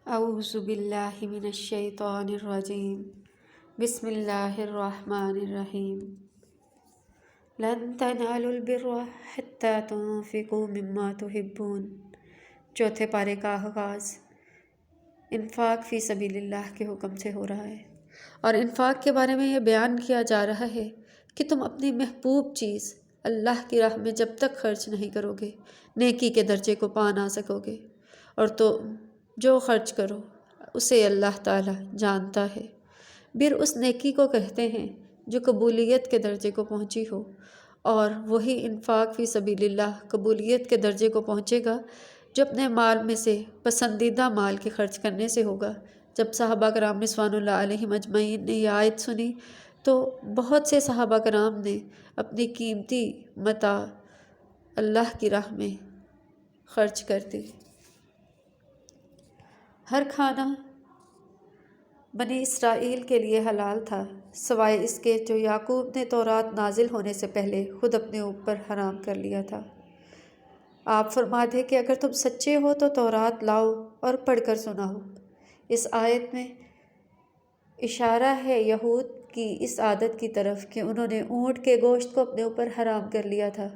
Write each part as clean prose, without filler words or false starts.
اعوذ باللہ من الشیطان الرجیم بسم اللہ الرحمن الرحیم لن تنالوا البر حتی تنفقوا مما تحبون۔ چوتھے پارے کا آغاز انفاق فی سبیل اللہ کے حکم سے ہو رہا ہے، اور انفاق کے بارے میں یہ بیان کیا جا رہا ہے کہ تم اپنی محبوب چیز اللہ کی راہ میں جب تک خرچ نہیں کرو گے نیکی کے درجے کو پا نہ سکو گے، اور تو جو خرچ کرو اسے اللہ تعالی جانتا ہے۔ بر اس نیکی کو کہتے ہیں جو قبولیت کے درجے کو پہنچی ہو، اور وہی انفاق فی سبیل اللہ قبولیت کے درجے کو پہنچے گا جو اپنے مال میں سے پسندیدہ مال کے خرچ کرنے سے ہوگا۔ جب صحابہ کرام رضوان اللہ علیہم اجمعین نے یہ آیت سنی تو بہت سے صحابہ کرام نے اپنی قیمتی متاع اللہ کی راہ میں خرچ کر دی۔ ہر کھانا بنی اسرائیل کے لیے حلال تھا سوائے اس کے جو یعقوب نے تورات نازل ہونے سے پہلے خود اپنے اوپر حرام کر لیا تھا۔ آپ فرماتے کہ اگر تم سچے ہو تو تورات لاؤ اور پڑھ کر سناؤ۔ اس آیت میں اشارہ ہے یہود کی اس عادت کی طرف کہ انہوں نے اونٹ کے گوشت کو اپنے اوپر حرام کر لیا تھا،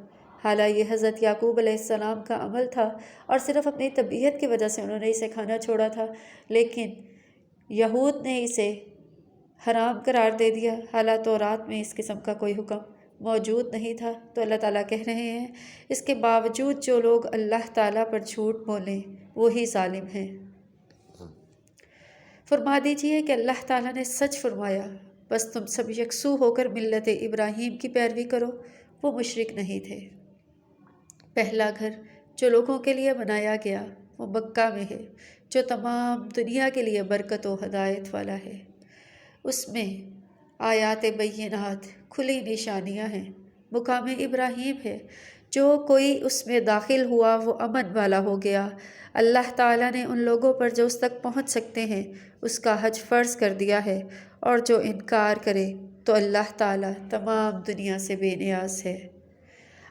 حالانکہ یہ حضرت یعقوب علیہ السلام کا عمل تھا اور صرف اپنی طبیعت کی وجہ سے انہوں نے اسے کھانا چھوڑا تھا، لیکن یہود نے اسے حرام قرار دے دیا، حالانکہ تورات میں اس قسم کا کوئی حکم موجود نہیں تھا۔ تو اللہ تعالیٰ کہہ رہے ہیں اس کے باوجود جو لوگ اللہ تعالیٰ پر جھوٹ بولیں وہی ظالم ہیں۔ فرما دیجئے کہ اللہ تعالیٰ نے سچ فرمایا، بس تم سب یکسو ہو کر ملت ابراہیم کی پیروی کرو، وہ مشرک نہیں تھے۔ پہلا گھر جو لوگوں کے لیے بنایا گیا وہ مکہ میں ہے، جو تمام دنیا کے لیے برکت و ہدایت والا ہے۔ اس میں آیات بینات کھلی نشانیاں ہیں، مقام ابراہیم ہے، جو کوئی اس میں داخل ہوا وہ امن والا ہو گیا۔ اللہ تعالیٰ نے ان لوگوں پر جو اس تک پہنچ سکتے ہیں اس کا حج فرض کر دیا ہے، اور جو انکار کرے تو اللہ تعالیٰ تمام دنیا سے بے نیاز ہے۔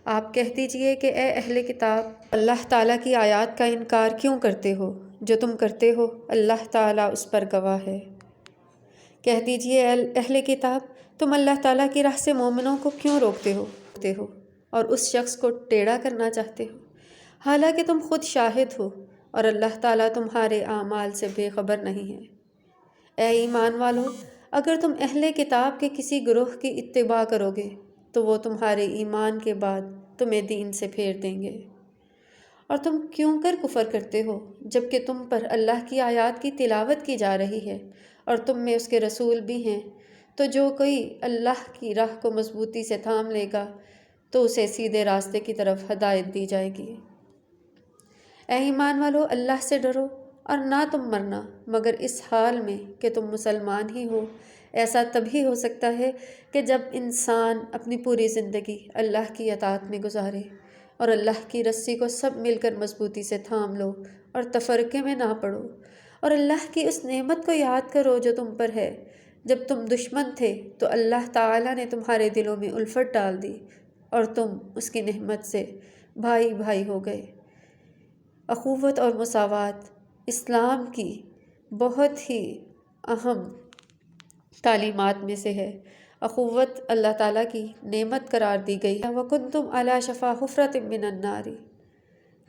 آپ کہہ دیجئے کہ اے اہل کتاب، اللہ تعالیٰ کی آیات کا انکار کیوں کرتے ہو؟ جو تم کرتے ہو اللہ تعالیٰ اس پر گواہ ہے۔ کہہ دیجئے اے اہل کتاب، تم اللہ تعالیٰ کی راہ سے مومنوں کو کیوں روکتے ہو اور اس شخص کو ٹیڑھا کرنا چاہتے ہو، حالانکہ تم خود شاہد ہو اور اللہ تعالیٰ تمہارے اعمال سے بے خبر نہیں ہے۔ اے ایمان والو، اگر تم اہل کتاب کے کسی گروہ کی اتباع کرو گے تو وہ تمہارے ایمان کے بعد تمہیں دین سے پھیر دیں گے، اور تم کیوں کر کفر کرتے ہو جبکہ تم پر اللہ کی آیات کی تلاوت کی جا رہی ہے اور تم میں اس کے رسول بھی ہیں؟ تو جو کوئی اللہ کی راہ کو مضبوطی سے تھام لے گا تو اسے سیدھے راستے کی طرف ہدایت دی جائے گی۔ اے ایمان والو، اللہ سے ڈرو اور نہ تم مرنا مگر اس حال میں کہ تم مسلمان ہی ہو۔ ایسا تبھی ہو سکتا ہے کہ جب انسان اپنی پوری زندگی اللہ کی اطاعت میں گزارے اور اللہ کی رسی کو سب مل کر مضبوطی سے تھام لو اور تفرقے میں نہ پڑو، اور اللہ کی اس نعمت کو یاد کرو جو تم پر ہے۔ جب تم دشمن تھے تو اللہ تعالیٰ نے تمہارے دلوں میں الفت ڈال دی اور تم اس کی نعمت سے بھائی بھائی ہو گئے۔ اخوت اور مساوات اسلام کی بہت ہی اہم تعلیمات میں سے ہے۔ اخوت اللہ تعالیٰ کی نعمت قرار دی گئی ہے۔ وَكُنْتُمْ عَلَى شَفَا حُفْرَةٍ مِّنَ النَّارِ،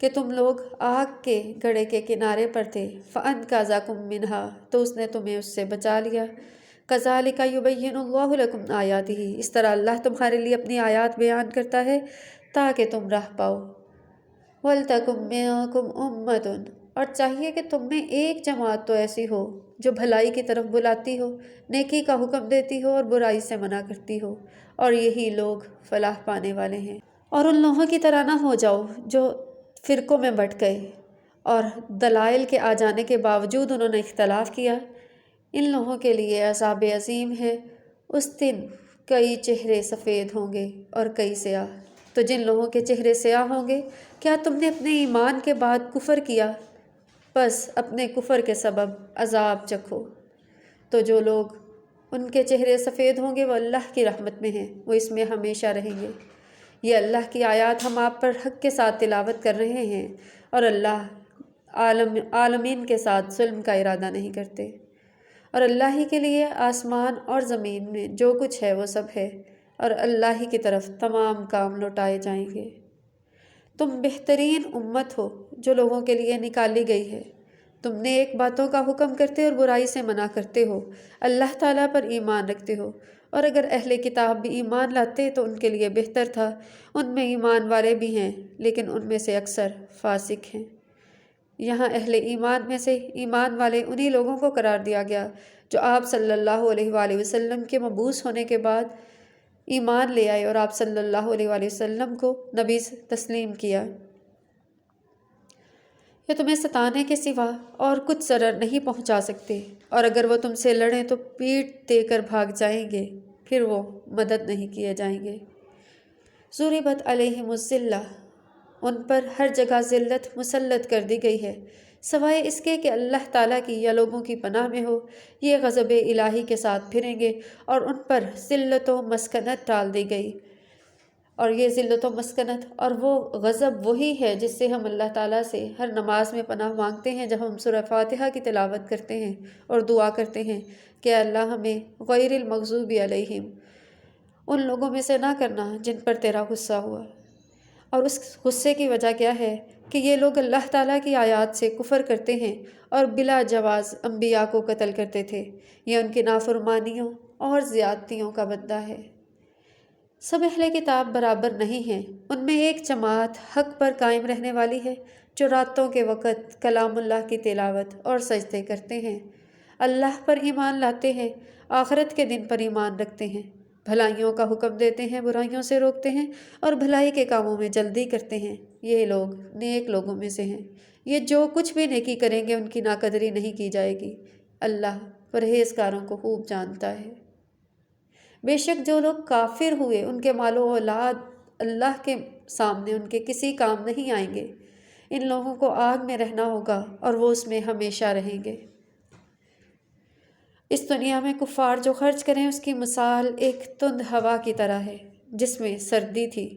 کہ تم لوگ آگ کے گڑھے کے کنارے پر تھے۔ فَأَنْقَذَكُم مِّنْهَا، تو اس نے تمہیں اس سے بچا لیا۔ كَذَلِكَ يُبَيِّنُ اللَّهُ لَكُمْ آيَاتِهِ، اس طرح اللہ تمہارے لیے اپنی آیات بیان کرتا ہے تاکہ تم راہ پاؤ۔ وَلْتَكُن مِّنكُمْ أُمَّةٌ، اور چاہیے کہ تم میں ایک جماعت تو ایسی ہو جو بھلائی کی طرف بلاتی ہو، نیکی کا حکم دیتی ہو اور برائی سے منع کرتی ہو، اور یہی لوگ فلاح پانے والے ہیں۔ اور ان لوگوں کی طرح نہ ہو جاؤ جو فرقوں میں بٹ گئے اور دلائل کے آ جانے کے باوجود انہوں نے اختلاف کیا۔ ان لوگوں کے لیے عذاب عظیم ہے، اس دن کئی چہرے سفید ہوں گے اور کئی سیاہ۔ تو جن لوگوں کے چہرے سیاہ ہوں گے، کیا تم نے اپنے ایمان کے بعد کفر کیا؟ بس اپنے کفر کے سبب عذاب چکھو۔ تو جو لوگ ان کے چہرے سفید ہوں گے وہ اللہ کی رحمت میں ہیں، وہ اس میں ہمیشہ رہیں گے۔ یہ اللہ کی آیات ہم آپ پر حق کے ساتھ تلاوت کر رہے ہیں، اور اللہ عالمین کے ساتھ ظلم کا ارادہ نہیں کرتے، اور اللہ ہی کے لیے آسمان اور زمین میں جو کچھ ہے وہ سب ہے، اور اللہ ہی کی طرف تمام کام لوٹائے جائیں گے۔ تم بہترین امت ہو جو لوگوں کے لیے نکالی گئی ہے۔ تم نیک باتوں کا حکم کرتے اور برائی سے منع کرتے ہو، اللہ تعالیٰ پر ایمان رکھتے ہو، اور اگر اہل کتاب بھی ایمان لاتے تو ان کے لیے بہتر تھا۔ ان میں ایمان والے بھی ہیں لیکن ان میں سے اکثر فاسق ہیں۔ یہاں اہل ایمان میں سے ایمان والے انہی لوگوں کو قرار دیا گیا جو آپ صلی اللہ علیہ وآلہ وسلم کے مبعوث ہونے کے بعد ایمان لے آئے اور آپ صلی اللہ علیہ وآلہ وسلم کو نبی تسلیم کیا۔ یہ تمہیں ستانے کے سوا اور کچھ ضرر نہیں پہنچا سکتے، اور اگر وہ تم سے لڑیں تو پیٹھ دے کر بھاگ جائیں گے، پھر وہ مدد نہیں کیے جائیں گے۔ ضربت علیہم الذلہ، ان پر ہر جگہ ذلت مسلط کر دی گئی ہے، سوائے اس کے کہ اللہ تعالیٰ کی یا لوگوں کی پناہ میں ہو۔ یہ غضب الہی کے ساتھ پھریں گے اور ان پر ذلت و مسکنت ڈال دی گئی، اور یہ ذلت و مسکنت اور وہ غضب وہی ہے جس سے ہم اللہ تعالیٰ سے ہر نماز میں پناہ مانگتے ہیں جب ہم سورہ فاتحہ کی تلاوت کرتے ہیں اور دعا کرتے ہیں کہ اللہ ہمیں غیر المغضوب علیہم، ان لوگوں میں سے نہ کرنا جن پر تیرا غصہ ہوا۔ اور اس غصے کی وجہ کیا ہے کہ یہ لوگ اللہ تعالیٰ کی آیات سے کفر کرتے ہیں اور بلا جواز انبیاء کو قتل کرتے تھے۔ یہ ان کی نافرمانیوں اور زیادتیوں کا بدلہ ہے۔ سب اہل کتاب برابر نہیں ہیں، ان میں ایک جماعت حق پر قائم رہنے والی ہے جو راتوں کے وقت کلام اللہ کی تلاوت اور سجدے کرتے ہیں، اللہ پر ایمان لاتے ہیں، آخرت کے دن پر ایمان رکھتے ہیں، بھلائیوں کا حکم دیتے ہیں، برائیوں سے روکتے ہیں، اور بھلائی کے کاموں میں جلدی کرتے ہیں۔ یہ لوگ نیک لوگوں میں سے ہیں۔ یہ جو کچھ بھی نیکی کریں گے ان کی ناقدری نہیں کی جائے گی۔ اللہ پرہیزگاروں کو خوب جانتا ہے۔ بے شک جو لوگ کافر ہوئے ان کے مال و اولاد اللہ کے سامنے ان کے کسی کام نہیں آئیں گے۔ ان لوگوں کو آگ میں رہنا ہوگا اور وہ اس میں ہمیشہ رہیں گے۔ اس دنیا میں کفار جو خرچ کریں اس کی مثال ایک تند ہوا کی طرح ہے جس میں سردی تھی،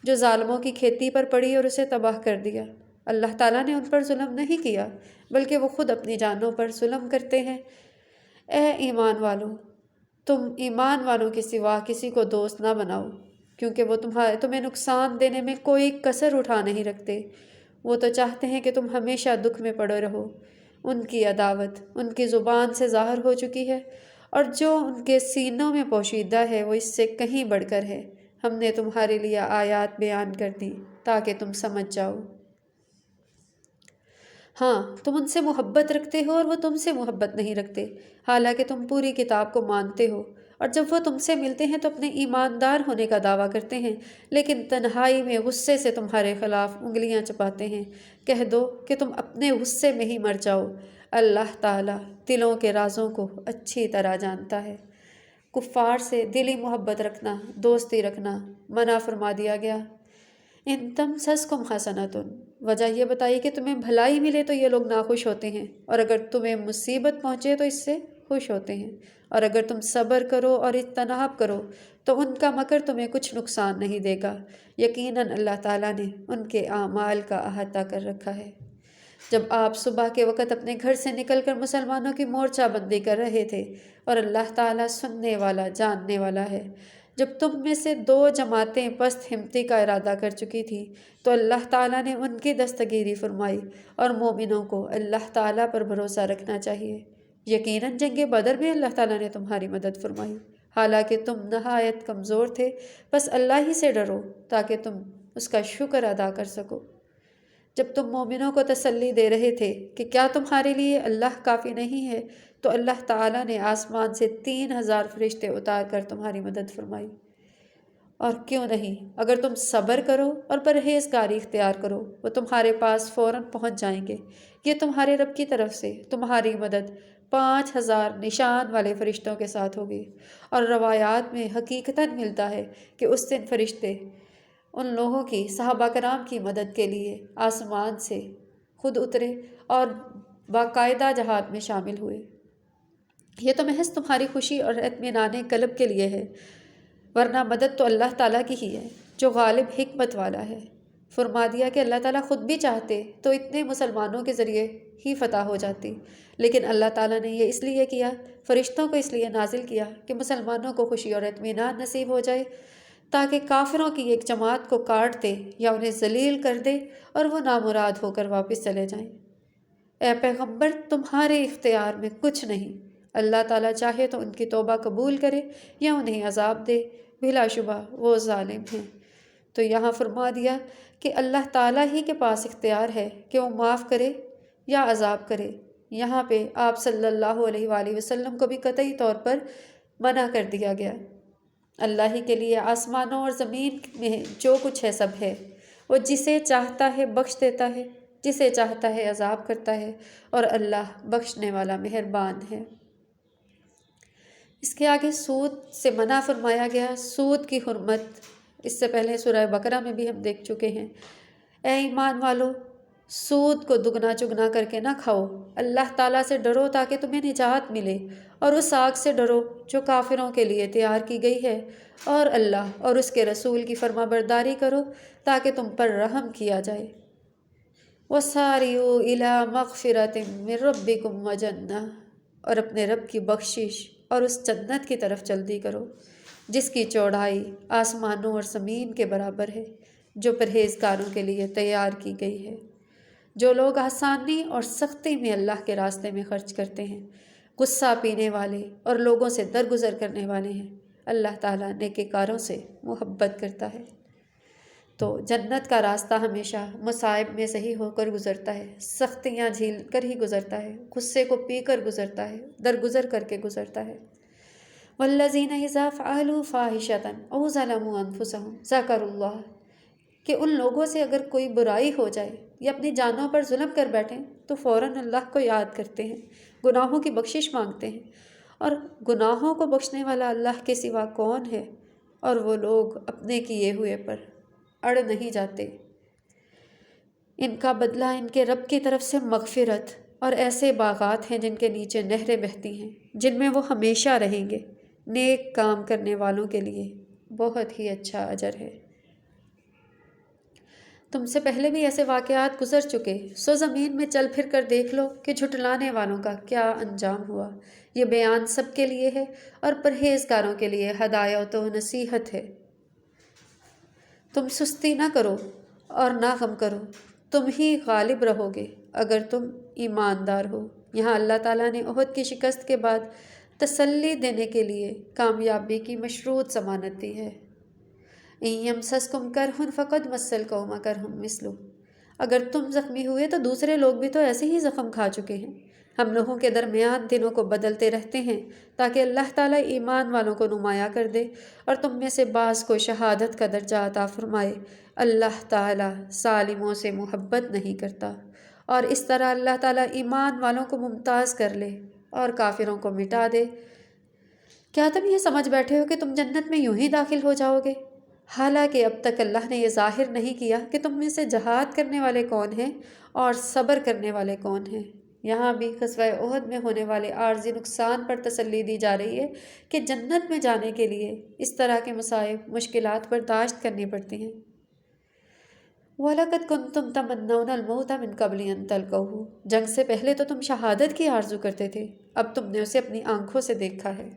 جو ظالموں کی کھیتی پر پڑی اور اسے تباہ کر دیا۔ اللہ تعالیٰ نے ان پر ظلم نہیں کیا بلکہ وہ خود اپنی جانوں پر ظلم کرتے ہیں۔ اے ایمان والو، تم ایمان والوں کے سوا کسی کو دوست نہ بناؤ، کیونکہ وہ تمہیں نقصان دینے میں کوئی کسر اٹھا نہیں رکھتے۔ وہ تو چاہتے ہیں کہ تم ہمیشہ دکھ میں پڑے رہو۔ ان کی عداوت ان کی زبان سے ظاہر ہو چکی ہے، اور جو ان کے سینوں میں پوشیدہ ہے وہ اس سے کہیں بڑھ کر ہے۔ ہم نے تمہارے لیے آیات بیان کر دی تاکہ تم سمجھ جاؤ۔ ہاں، تم ان سے محبت رکھتے ہو اور وہ تم سے محبت نہیں رکھتے، حالانکہ تم پوری کتاب کو مانتے ہو، اور جب وہ تم سے ملتے ہیں تو اپنے ایماندار ہونے کا دعویٰ کرتے ہیں، لیکن تنہائی میں غصے سے تمہارے خلاف انگلیاں چباتے ہیں۔ کہہ دو کہ تم اپنے غصے میں ہی مر جاؤ، اللہ تعالیٰ دلوں کے رازوں کو اچھی طرح جانتا ہے۔ کفار سے دلی محبت رکھنا، دوستی رکھنا منع فرما دیا گیا۔ ان تمسسکم حسنۃ، وجہ یہ بتائی کہ تمہیں بھلائی ملے تو یہ لوگ ناخوش ہوتے ہیں، اور اگر تمہیں مصیبت پہنچے تو اس سے خوش ہوتے ہیں، اور اگر تم صبر کرو اور اجتناب کرو تو ان کا مکر تمہیں کچھ نقصان نہیں دے گا۔ یقیناً اللہ تعالیٰ نے ان کے اعمال کا احاطہ کر رکھا ہے۔ جب آپ صبح کے وقت اپنے گھر سے نکل کر مسلمانوں کی مورچہ بندی کر رہے تھے، اور اللہ تعالیٰ سننے والا جاننے والا ہے، جب تم میں سے 2 جماعتیں پست ہمتی کا ارادہ کر چکی تھیں تو اللہ تعالیٰ نے ان کی دستگیری فرمائی، اور مومنوں کو اللہ تعالیٰ پر بھروسہ رکھنا چاہیے۔ یقیناً جنگ بدر میں اللہ تعالیٰ نے تمہاری مدد فرمائی، حالانکہ تم نہایت کمزور تھے، بس اللہ ہی سے ڈرو تاکہ تم اس کا شکر ادا کر سکو۔ جب تم مومنوں کو تسلی دے رہے تھے کہ کیا تمہارے لیے اللہ کافی نہیں ہے، تو اللہ تعالیٰ نے آسمان سے 3000 فرشتے اتار کر تمہاری مدد فرمائی۔ اور کیوں نہیں، اگر تم صبر کرو اور پرہیزگاری اختیار کرو، وہ تمہارے پاس فوراً پہنچ جائیں گے۔ یہ تمہارے رب کی طرف سے تمہاری مدد 5000 نشان والے فرشتوں کے ساتھ ہوگی۔ اور روایات میں حقیقتاً ملتا ہے کہ اس دن فرشتے ان لوگوں کی صحابہ کرام کی مدد کے لیے آسمان سے خود اترے اور باقاعدہ جہاد میں شامل ہوئے۔ یہ تو محض تمہاری خوشی اور اطمینان قلب کے لیے ہے، ورنہ مدد تو اللہ تعالیٰ کی ہی ہے جو غالب حکمت والا ہے۔ فرما دیا کہ اللہ تعالیٰ خود بھی چاہتے تو اتنے مسلمانوں کے ذریعے ہی فتح ہو جاتی، لیکن اللہ تعالیٰ نے یہ اس لیے کیا، فرشتوں کو اس لیے نازل کیا کہ مسلمانوں کو خوشی اور اطمینان نصیب ہو جائے، تاکہ کافروں کی ایک جماعت کو کاٹ دے یا انہیں ذلیل کر دے اور وہ نامراد ہو کر واپس چلے جائیں۔ اے پیغمبر، تمہارے اختیار میں کچھ نہیں، اللہ تعالیٰ چاہے تو ان کی توبہ قبول کرے یا انہیں عذاب دے، بلا شبہ وہ ظالم ہیں۔ تو یہاں فرما دیا کہ اللہ تعالیٰ ہی کے پاس اختیار ہے کہ وہ معاف کرے یا عذاب کرے۔ یہاں پہ آپ صلی اللہ علیہ وآلہ وسلم کو بھی قطعی طور پر منع کر دیا گیا۔ اللہ ہی کے لیے آسمانوں اور زمین میں جو کچھ ہے سب ہے، وہ جسے چاہتا ہے بخش دیتا ہے، جسے چاہتا ہے عذاب کرتا ہے، اور اللہ بخشنے والا مہربان ہے۔ اس کے آگے سود سے منع فرمایا گیا، سود کی حرمت اس سے پہلے سورہ بقرہ میں بھی ہم دیکھ چکے ہیں۔ اے ایمان والو، سود کو دگنا چگنا کر کے نہ کھاؤ، اللہ تعالیٰ سے ڈرو تاکہ تمہیں نجات ملے، اور اس آگ سے ڈرو جو کافروں کے لیے تیار کی گئی ہے، اور اللہ اور اس کے رسول کی فرما برداری کرو تاکہ تم پر رحم کیا جائے۔ وَسَارِعُوا إِلَىٰ مَغْفِرَةٍ مِّن رَبِّكُمْ وَجَنَّةٍ، اور اپنے رب کی بخشش اور اس جنت کی طرف جلدی کرو جس کی چوڑائی آسمانوں اور زمین کے برابر ہے، جو پرہیزگاروں کے لیے تیار کی گئی ہے۔ جو لوگ آسانی اور سختی میں اللہ کے راستے میں خرچ کرتے ہیں، غصہ پینے والے اور لوگوں سے درگزر کرنے والے ہیں، اللہ تعالیٰ نیکوکاروں سے محبت کرتا ہے۔ تو جنت کا راستہ ہمیشہ مصائب میں صحیح ہو کر گزرتا ہے، سختیاں جھیل کر ہی گزرتا ہے، غصے کو پی کر گزرتا ہے، درگزر کر کے گزرتا ہے۔ وَالَّذِينَ إِذَا فَعَلُوا فَاحِشَةً أَوْ ظَلَمُوا أَنفُسَهُمْ ذَكَرُوا اللَّهَ، کہ ان لوگوں سے اگر کوئی برائی ہو جائے یا اپنی جانوں پر ظلم کر بیٹھیں تو فوراً اللہ کو یاد کرتے ہیں، گناہوں کی بخشش مانگتے ہیں، اور گناہوں کو بخشنے والا اللہ کے سوا کون ہے، اور وہ لوگ اپنے کیے ہوئے پر اڑ نہیں جاتے۔ ان کا بدلہ ان کے رب کی طرف سے مغفرت اور ایسے باغات ہیں جن کے نیچے نہریں بہتی ہیں، جن میں وہ ہمیشہ رہیں گے۔ نیک کام کرنے والوں کے لیے بہت ہی اچھا اجر ہے۔ تم سے پہلے بھی ایسے واقعات گزر چکے، سو زمین میں چل پھر کر دیکھ لو کہ جھٹلانے والوں کا کیا انجام ہوا۔ یہ بیان سب کے لیے ہے اور پرہیزگاروں کے لیے ہدایت و نصیحت ہے۔ تم سستی نہ کرو اور نہ غم کرو، تم ہی غالب رہو گے اگر تم ایماندار ہو۔ یہاں اللہ تعالیٰ نے احد کی شکست کے بعد تسلی دینے کے لیے کامیابی کی مشروط ضمانت دی ہے۔ إِن يَمْسَسْكُمْ كَرْحٌ فَقَدْ مَسَّ الْقَوْمَ كَرْحٌ مِثْلُهُ، اگر تم زخمی ہوئے تو دوسرے لوگ بھی تو ایسے ہی زخم کھا چکے ہیں۔ ہم لوگوں کے درمیان دنوں کو بدلتے رہتے ہیں تاکہ اللہ تعالیٰ ایمان والوں کو نمایاں کر دے اور تم میں سے بعض کو شہادت کا درجہ عطا فرمائے۔ اللہ تعالیٰ ظالموں سے محبت نہیں کرتا، اور اس طرح اللہ تعالیٰ ایمان والوں کو ممتاز کر لے اور کافروں کو مٹا دے۔ کیا تم یہ سمجھ بیٹھے ہو کہ تم جنت میں یوں ہی داخل ہو جاؤ گے؟ حالانکہ اب تک اللہ نے یہ ظاہر نہیں کیا کہ تم میں سے جہاد کرنے والے کون ہیں اور صبر کرنے والے کون ہیں۔ یہاں بھی غزوہ احد میں ہونے والے عارضی نقصان پر تسلی دی جا رہی ہے کہ جنت میں جانے کے لیے اس طرح کے مصائب، مشکلات برداشت کرنی پڑتی ہیں۔ وَلَقَدْ كُنْتُمْ تَمَنَّوْنَ الْمَوْتَ مِنْ قَبْلِ أَنْ تَلْقَوْهُ، جنگ سے پہلے تو تم شہادت کی آرزو کرتے تھے، اب تم نے اسے اپنی آنکھوں سے دیکھا ہے۔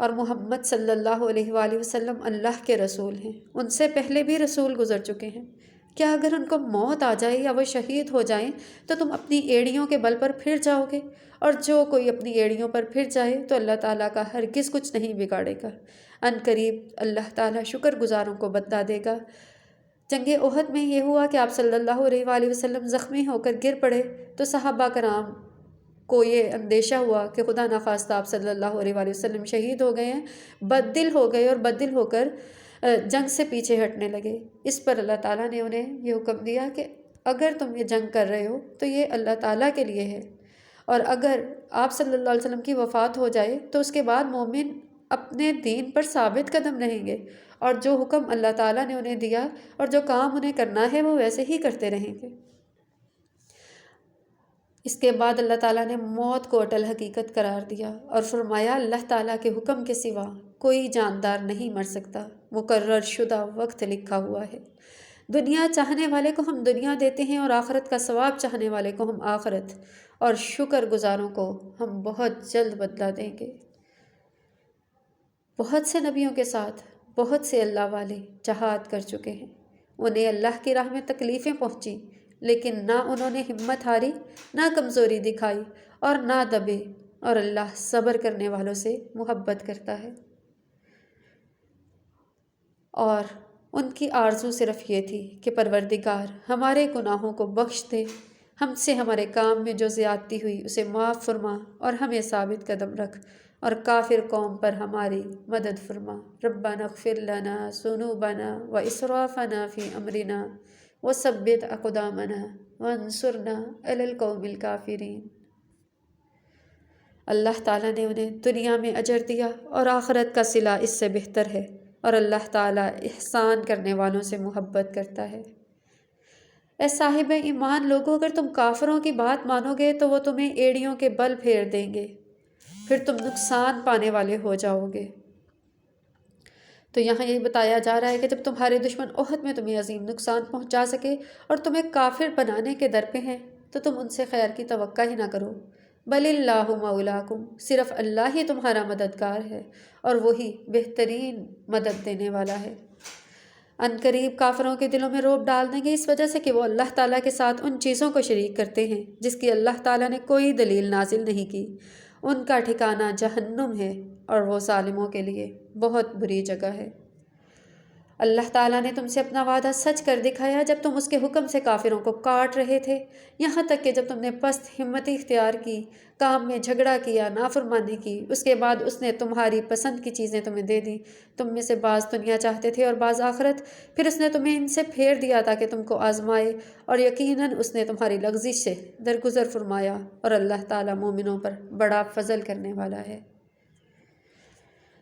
اور محمد صلی اللہ علیہ وآلہ وسلم اللہ کے رسول ہیں، ان سے پہلے بھی رسول گزر چکے ہیں۔ کیا اگر ان کو موت آ جائے یا وہ شہید ہو جائیں تو تم اپنی ایڑیوں کے بل پر پھر جاؤ گے؟ اور جو کوئی اپنی ایڑیوں پر پھر جائے تو اللہ تعالیٰ کا ہرگز کچھ نہیں بگاڑے گا۔ ان قریب اللہ تعالیٰ شکر گزاروں کو بدلہ دے گا۔ جنگ احد میں یہ ہوا کہ آپ صلی اللہ علیہ وآلہ وسلم زخمی ہو کر گر پڑے تو صحابہ کرام کو یہ اندیشہ ہوا کہ خدا نخواستہ آپ صلی اللہ علیہ وآلہ وسلم شہید ہو گئے ہیں، بددل ہو گئے اور بددل ہو کر جنگ سے پیچھے ہٹنے لگے۔ اس پر اللہ تعالیٰ نے انہیں یہ حکم دیا کہ اگر تم یہ جنگ کر رہے ہو تو یہ اللہ تعالیٰ کے لیے ہے، اور اگر آپ صلی اللہ علیہ وسلم کی وفات ہو جائے تو اس کے بعد مومن اپنے دین پر ثابت قدم رہیں گے، اور جو حکم اللہ تعالیٰ نے انہیں دیا اور جو کام انہیں کرنا ہے وہ ویسے ہی کرتے رہیں گے۔ اس کے بعد اللہ تعالیٰ نے موت کو اٹل حقیقت قرار دیا اور فرمایا اللہ تعالیٰ کے حکم کے سوا کوئی جاندار نہیں مر سکتا، مقرر شدہ وقت لکھا ہوا ہے۔ دنیا چاہنے والے کو ہم دنیا دیتے ہیں اور آخرت کا ثواب چاہنے والے کو ہم آخرت، اور شکر گزاروں کو ہم بہت جلد بدلہ دیں گے۔ بہت سے نبیوں کے ساتھ بہت سے اللہ والے جہاد کر چکے ہیں، انہیں اللہ کی راہ میں تکلیفیں پہنچی، لیکن نہ انہوں نے ہمت ہاری، نہ کمزوری دکھائی اور نہ دبے، اور اللہ صبر کرنے والوں سے محبت کرتا ہے۔ اور ان کی آرزو صرف یہ تھی کہ پروردگار ہمارے گناہوں کو بخش دے، ہم سے ہمارے کام میں جو زیادتی ہوئی اسے معاف فرما اور ہمیں ثابت قدم رکھ، اور کافر قوم پر ہماری مدد فرما۔ ربنا اغفر لنا ذنوبنا واسرافنا فی امرنا وثبت اقدامنا وانصرنا علی القوم الکافرین۔ اللہ تعالیٰ نے انہیں دنیا میں اجر دیا اور آخرت کا صلہ اس سے بہتر ہے، اور اللہ تعالیٰ احسان کرنے والوں سے محبت کرتا ہے۔ اے صاحب ایمان لوگو، اگر تم کافروں کی بات مانو گے تو وہ تمہیں ایڑیوں کے بل پھیر دیں گے، پھر تم نقصان پانے والے ہو جاؤ گے۔ تو یہاں یہ بتایا جا رہا ہے کہ جب تمہارے دشمن احد میں تمہیں عظیم نقصان پہنچا سکے اور تمہیں کافر بنانے کے در پہ ہیں تو تم ان سے خیر کی توقع ہی نہ کرو۔ بل اللہ مولاکم، صرف اللہ ہی تمہارا مددگار ہے اور وہی بہترین مدد دینے والا ہے۔ ان قریب کافروں کے دلوں میں رعب ڈال دیں گے اس وجہ سے کہ وہ اللہ تعالیٰ کے ساتھ ان چیزوں کو شریک کرتے ہیں جس کی اللہ تعالیٰ نے کوئی دلیل نازل نہیں کی۔ ان کا ٹھکانہ جہنم ہے اور وہ ظالموں کے لیے بہت بری جگہ ہے۔ اللہ تعالیٰ نے تم سے اپنا وعدہ سچ کر دکھایا جب تم اس کے حکم سے کافروں کو کاٹ رہے تھے، یہاں تک کہ جب تم نے پست ہمتی اختیار کی، کام میں جھگڑا کیا، نافرمانی کی، اس کے بعد اس نے تمہاری پسند کی چیزیں تمہیں دے دیں۔ تم میں سے بعض دنیا چاہتے تھے اور بعض آخرت، پھر اس نے تمہیں ان سے پھیر دیا تاکہ تم کو آزمائے، اور یقیناً اس نے تمہاری لغزش سے درگزر فرمایا، اور اللہ تعالیٰ مومنوں پر بڑا فضل کرنے والا ہے۔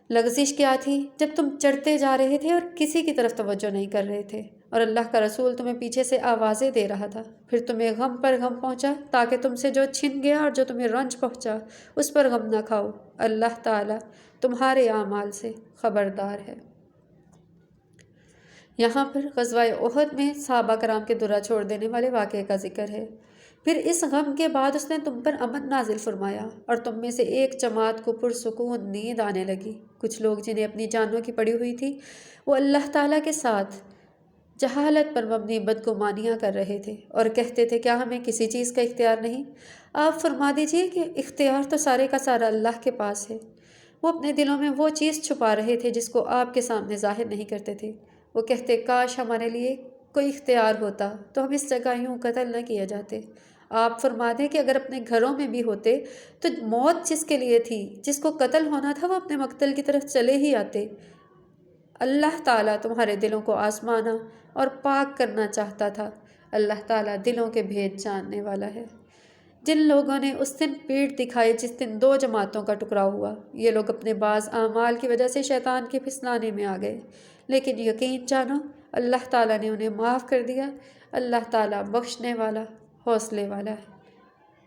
لغزش کیا تھی؟ جب تم چڑھتے جا رہے تھے اور کسی کی طرف توجہ نہیں کر رہے تھے، اور اللہ کا رسول تمہیں پیچھے سے آوازیں دے رہا تھا، پھر تمہیں غم پر غم پہنچا تاکہ تم سے جو چھن گیا اور جو تمہیں رنج پہنچا اس پر غم نہ کھاؤ۔ اللہ تعالیٰ تمہارے اعمال سے خبردار ہے۔ یہاں پر غزوہ احد میں صحابہ کرام کے درہ چھوڑ دینے والے واقعے کا ذکر ہے۔ پھر اس غم کے بعد اس نے تم پر امن نازل فرمایا اور تم میں سے ایک جماعت کو پرسکون نیند آنے لگی۔ کچھ لوگ جنہیں اپنی جانوں کی پڑی ہوئی تھی وہ اللہ تعالیٰ کے ساتھ جہالت پر مبنی بدگمانیاں کر رہے تھے اور کہتے تھے کیا ہمیں کسی چیز کا اختیار نہیں؟ آپ فرما دیجئے کہ اختیار تو سارے کا سارا اللہ کے پاس ہے۔ وہ اپنے دلوں میں وہ چیز چھپا رہے تھے جس کو آپ کے سامنے ظاہر نہیں کرتے تھے۔ وہ کہتے کاش ہمارے لیے کوئی اختیار ہوتا تو ہم اس جگہ یوں قتل نہ کیے جاتے۔ آپ فرما دیں کہ اگر اپنے گھروں میں بھی ہوتے تو موت جس کے لیے تھی، جس کو قتل ہونا تھا، وہ اپنے مقتل کی طرف چلے ہی آتے۔ اللہ تعالیٰ تمہارے دلوں کو آزمانا اور پاک کرنا چاہتا تھا۔ اللہ تعالیٰ دلوں کے بھید جاننے والا ہے۔ جن لوگوں نے اس دن پیٹھ دکھائی جس دن دو جماعتوں کا ٹکراؤ ہوا، یہ لوگ اپنے بعض اعمال کی وجہ سے شیطان کے پھسلانے میں آ گئے، لیکن یقین جانو اللہ تعالیٰ نے انہیں معاف کر دیا۔ اللہ تعالیٰ بخشنے والا، حوصلے والا ہے۔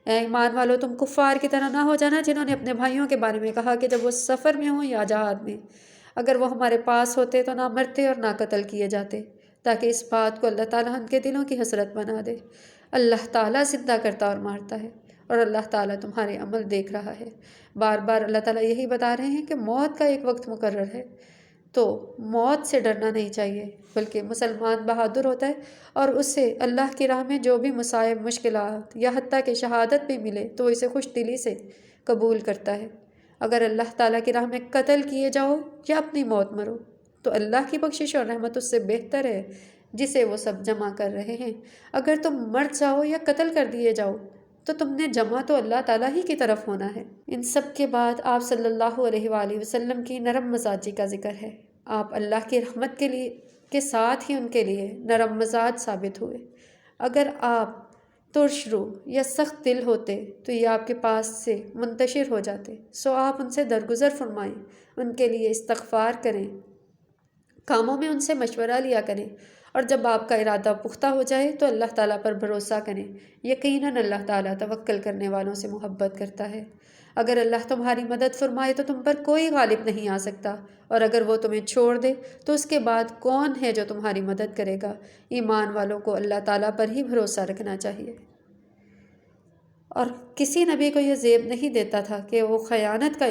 اے ایمان والو، تم کفار کی طرح نہ ہو جانا جنہوں نے اپنے بھائیوں کے بارے میں کہا کہ جب وہ سفر میں ہوں یا جہاد میں، اگر وہ ہمارے پاس ہوتے تو نہ مرتے اور نہ قتل کیے جاتے، تاکہ اس بات کو اللہ تعالیٰ ان کے دلوں کی حسرت بنا دے۔ اللہ تعالیٰ زندہ کرتا اور مارتا ہے، اور اللہ تعالیٰ تمہارے عمل دیکھ رہا ہے۔ بار بار اللہ تعالیٰ یہی بتا رہے ہیں کہ موت کا ایک وقت مقرر ہے، تو موت سے ڈرنا نہیں چاہیے، بلکہ مسلمان بہادر ہوتا ہے اور اسے اللہ کی راہ میں جو بھی مصائب، مشکلات یا حتیٰ کہ شہادت بھی ملے تو وہ اسے خوش دلی سے قبول کرتا ہے۔ اگر اللہ تعالیٰ کی راہ میں قتل کیے جاؤ یا اپنی موت مرو تو اللہ کی بخشش اور رحمت اس سے بہتر ہے جسے وہ سب جمع کر رہے ہیں۔ اگر تم مر جاؤ یا قتل کر دیے جاؤ تو تم نے جمع تو اللہ تعالیٰ ہی کی طرف ہونا ہے۔ ان سب کے بعد آپ صلی اللہ علیہ وآلہ وسلم کی نرم مزاجی کا ذکر ہے۔ آپ اللہ کی رحمت کے ساتھ ہی ان کے لیے نرم مزاج ثابت ہوئے۔ اگر آپ ترش رو یا سخت دل ہوتے تو یہ آپ کے پاس سے منتشر ہو جاتے، سو آپ ان سے درگزر فرمائیں، ان کے لیے استغفار کریں، کاموں میں ان سے مشورہ لیا کریں اور جب آپ کا ارادہ پختہ ہو جائے تو اللہ تعالیٰ پر بھروسہ کریں، یقیناً اللہ تعالیٰ توکل کرنے والوں سے محبت کرتا ہے۔ اگر اللہ تمہاری مدد فرمائے تو تم پر کوئی غالب نہیں آ سکتا، اور اگر وہ تمہیں چھوڑ دے تو اس کے بعد کون ہے جو تمہاری مدد کرے گا؟ ایمان والوں کو اللہ تعالیٰ پر ہی بھروسہ رکھنا چاہیے۔ اور کسی نبی کو یہ زیب نہیں دیتا تھا کہ وہ خیانت کا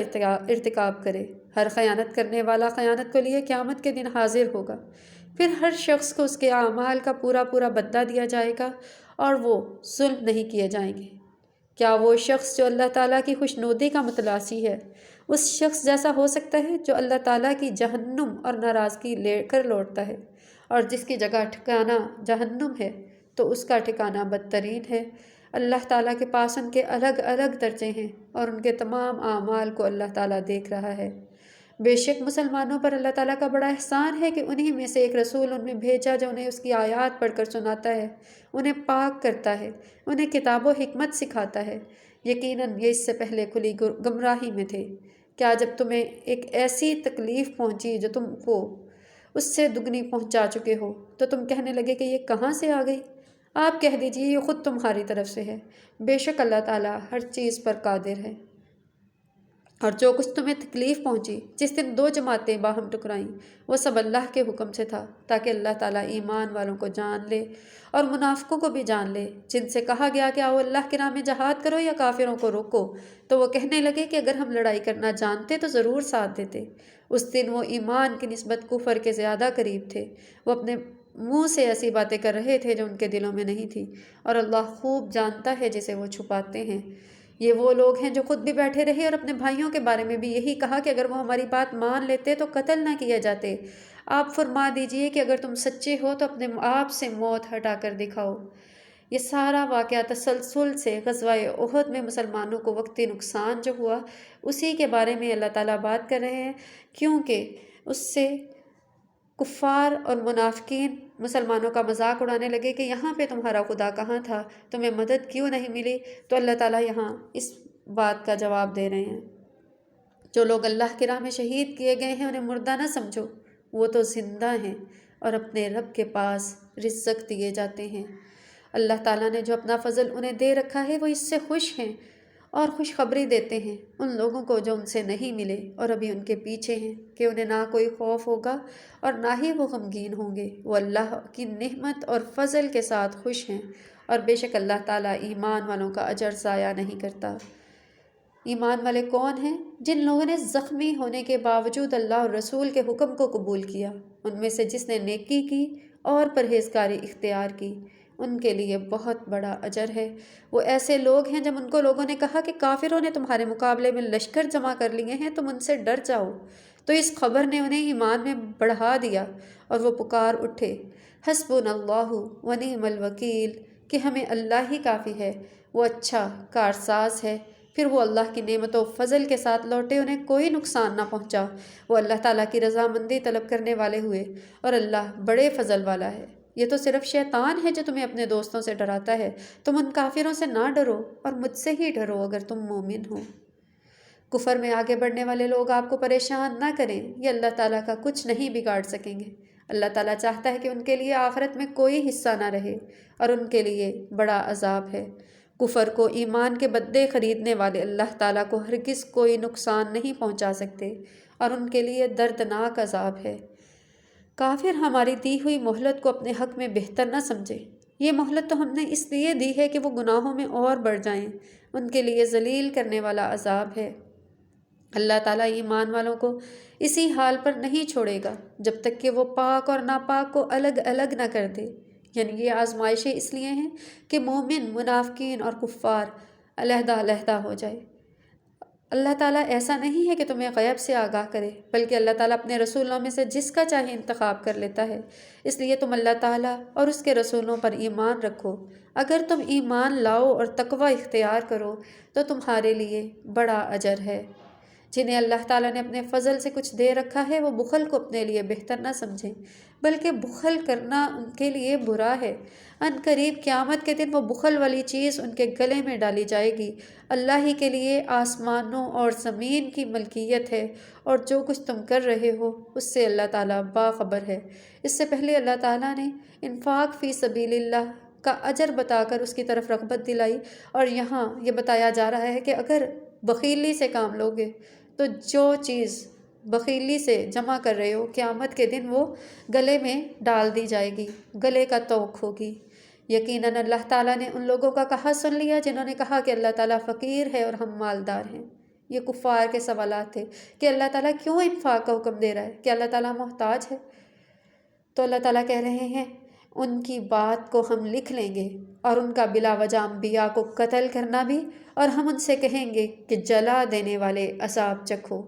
ارتکاب کرے۔ ہر خیانت کرنے والا خیانت کو لیے قیامت کے دن حاضر ہوگا، پھر ہر شخص کو اس کے اعمال کا پورا پورا بدلہ دیا جائے گا اور وہ ظلم نہیں کیے جائیں گے۔ کیا وہ شخص جو اللہ تعالیٰ کی خوشنودی کا متلاسی ہے اس شخص جیسا ہو سکتا ہے جو اللہ تعالیٰ کی جہنم اور ناراضگی لے کر لوٹتا ہے، اور جس کی جگہ ٹھکانہ جہنم ہے تو اس کا ٹھکانہ بدترین ہے۔ اللہ تعالیٰ کے پاس ان کے الگ الگ درجے ہیں اور ان کے تمام اعمال کو اللہ تعالیٰ دیکھ رہا ہے۔ بے شک مسلمانوں پر اللہ تعالیٰ کا بڑا احسان ہے کہ انہی میں سے ایک رسول ان میں بھیجا جو انہیں اس کی آیات پڑھ کر سناتا ہے، انہیں پاک کرتا ہے، انہیں کتاب و حکمت سکھاتا ہے۔ یقیناً یہ اس سے پہلے کھلی گمراہی میں تھے۔ کیا جب تمہیں ایک ایسی تکلیف پہنچی جو تم کو اس سے دگنی پہنچا چکے ہو تو تم کہنے لگے کہ یہ کہاں سے آ گئی؟ آپ کہہ دیجئے یہ خود تمہاری طرف سے ہے۔ بے شک اللہ تعالیٰ ہر چیز پر قادر ہے۔ اور جو کچھ تمہیں تکلیف پہنچی، جس دن دو جماعتیں باہم ٹکرائیں، وہ سب اللہ کے حکم سے تھا تاکہ اللہ تعالیٰ ایمان والوں کو جان لے اور منافقوں کو بھی جان لے۔ جن سے کہا گیا کہ آؤ اللہ کے راہ میں جہاد کرو یا کافروں کو روکو، تو وہ کہنے لگے کہ اگر ہم لڑائی کرنا جانتے تو ضرور ساتھ دیتے۔ اس دن وہ ایمان کی نسبت کفر کے زیادہ قریب تھے۔ وہ اپنے منہ سے ایسی باتیں کر رہے تھے جو ان کے دلوں میں نہیں تھی، اور اللہ خوب جانتا ہے جسے وہ چھپاتے ہیں۔ یہ وہ لوگ ہیں جو خود بھی بیٹھے رہے اور اپنے بھائیوں کے بارے میں بھی یہی کہا کہ اگر وہ ہماری بات مان لیتے تو قتل نہ کیے جاتے۔ آپ فرما دیجئے کہ اگر تم سچے ہو تو اپنے آپ سے موت ہٹا کر دکھاؤ۔ یہ سارا واقعہ تسلسل سے غزوہ احد میں مسلمانوں کو وقتی نقصان جو ہوا اسی کے بارے میں اللہ تعالیٰ بات کر رہے ہیں، کیونکہ اس سے کفار اور منافقین مسلمانوں کا مذاق اڑانے لگے کہ یہاں پہ تمہارا خدا کہاں تھا، تمہیں مدد کیوں نہیں ملی؟ تو اللہ تعالیٰ یہاں اس بات کا جواب دے رہے ہیں، جو لوگ اللہ کی راہ میں شہید کیے گئے ہیں انہیں مردہ نہ سمجھو، وہ تو زندہ ہیں اور اپنے رب کے پاس رزق دیے جاتے ہیں۔ اللہ تعالیٰ نے جو اپنا فضل انہیں دے رکھا ہے وہ اس سے خوش ہیں اور خوشخبری دیتے ہیں ان لوگوں کو جو ان سے نہیں ملے اور ابھی ان کے پیچھے ہیں کہ انہیں نہ کوئی خوف ہوگا اور نہ ہی وہ غمگین ہوں گے۔ وہ اللہ کی نعمت اور فضل کے ساتھ خوش ہیں، اور بے شک اللہ تعالیٰ ایمان والوں کا اجر ضائع نہیں کرتا۔ ایمان والے کون ہیں؟ جن لوگوں نے زخمی ہونے کے باوجود اللہ اور رسول کے حکم کو قبول کیا، ان میں سے جس نے نیکی کی اور پرہیزگاری اختیار کی، ان کے لیے بہت بڑا اجر ہے۔ وہ ایسے لوگ ہیں جب ان کو لوگوں نے کہا کہ کافروں نے تمہارے مقابلے میں لشکر جمع کر لیے ہیں، تم ان سے ڈر جاؤ، تو اس خبر نے انہیں ایمان میں بڑھا دیا اور وہ پکار اٹھے، حسبنا اللہ و نعم الوکیل، کہ ہمیں اللہ ہی کافی ہے، وہ اچھا کارساز ہے۔ پھر وہ اللہ کی نعمت و فضل کے ساتھ لوٹے، انہیں کوئی نقصان نہ پہنچا، وہ اللہ تعالیٰ کی رضامندی طلب کرنے والے ہوئے، اور اللہ بڑے فضل والا ہے۔ یہ تو صرف شیطان ہے جو تمہیں اپنے دوستوں سے ڈراتا ہے، تم ان کافروں سے نہ ڈرو اور مجھ سے ہی ڈرو اگر تم مومن ہو۔ کفر میں آگے بڑھنے والے لوگ آپ کو پریشان نہ کریں، یہ اللہ تعالیٰ کا کچھ نہیں بگاڑ سکیں گے۔ اللہ تعالیٰ چاہتا ہے کہ ان کے لیے آخرت میں کوئی حصہ نہ رہے اور ان کے لیے بڑا عذاب ہے۔ کفر کو ایمان کے بدلے خریدنے والے اللہ تعالیٰ کو ہرگز کوئی نقصان نہیں پہنچا سکتے اور ان کے لیے دردناک عذاب ہے۔ کافر ہماری دی ہوئی مہلت کو اپنے حق میں بہتر نہ سمجھے، یہ مہلت تو ہم نے اس لیے دی ہے کہ وہ گناہوں میں اور بڑھ جائیں، ان کے لیے ذلیل کرنے والا عذاب ہے۔ اللہ تعالیٰ ایمان والوں کو اسی حال پر نہیں چھوڑے گا جب تک کہ وہ پاک اور ناپاک کو الگ الگ نہ کر دے، یعنی یہ آزمائشیں اس لیے ہیں کہ مومن، منافقین اور کفار علیحدہ علیحدہ ہو جائے۔ اللہ تعالیٰ ایسا نہیں ہے کہ تمہیں غیب سے آگاہ کرے، بلکہ اللہ تعالیٰ اپنے رسولوں میں سے جس کا چاہے انتخاب کر لیتا ہے، اس لیے تم اللہ تعالیٰ اور اس کے رسولوں پر ایمان رکھو۔ اگر تم ایمان لاؤ اور تقوی اختیار کرو تو تمہارے لیے بڑا اجر ہے۔ جنہیں اللہ تعالیٰ نے اپنے فضل سے کچھ دے رکھا ہے وہ بخل کو اپنے لیے بہتر نہ سمجھیں، بلکہ بخل کرنا ان کے لیے برا ہے۔ ان قریب قیامت کے دن وہ بخل والی چیز ان کے گلے میں ڈالی جائے گی۔ اللہ ہی کے لیے آسمانوں اور زمین کی ملکیت ہے، اور جو کچھ تم کر رہے ہو اس سے اللہ تعالیٰ باخبر ہے۔ اس سے پہلے اللہ تعالیٰ نے انفاق فی سبیل اللہ کا اجر بتا کر اس کی طرف رغبت دلائی، اور یہاں یہ بتایا جا رہا ہے کہ اگر بخیلی سے کام لوگے تو جو چیز بخیلی سے جمع کر رہے ہو قیامت کے دن وہ گلے میں ڈال دی جائے گی، گلے کا توق ہوگی۔ یقیناً اللہ تعالیٰ نے ان لوگوں کا کہا سن لیا جنہوں نے کہا کہ اللہ تعالیٰ فقیر ہے اور ہم مالدار ہیں۔ یہ کفار کے سوالات تھے کہ اللہ تعالیٰ کیوں انفاق کا حکم دے رہا ہے، کہ اللہ تعالیٰ محتاج ہے؟ تو اللہ تعالیٰ کہہ رہے ہیں ان کی بات کو ہم لکھ لیں گے، اور ان کا بلا وجہ انبیاء کو قتل کرنا بھی، اور ہم ان سے کہیں گے کہ جلا دینے والے عذاب چکھو۔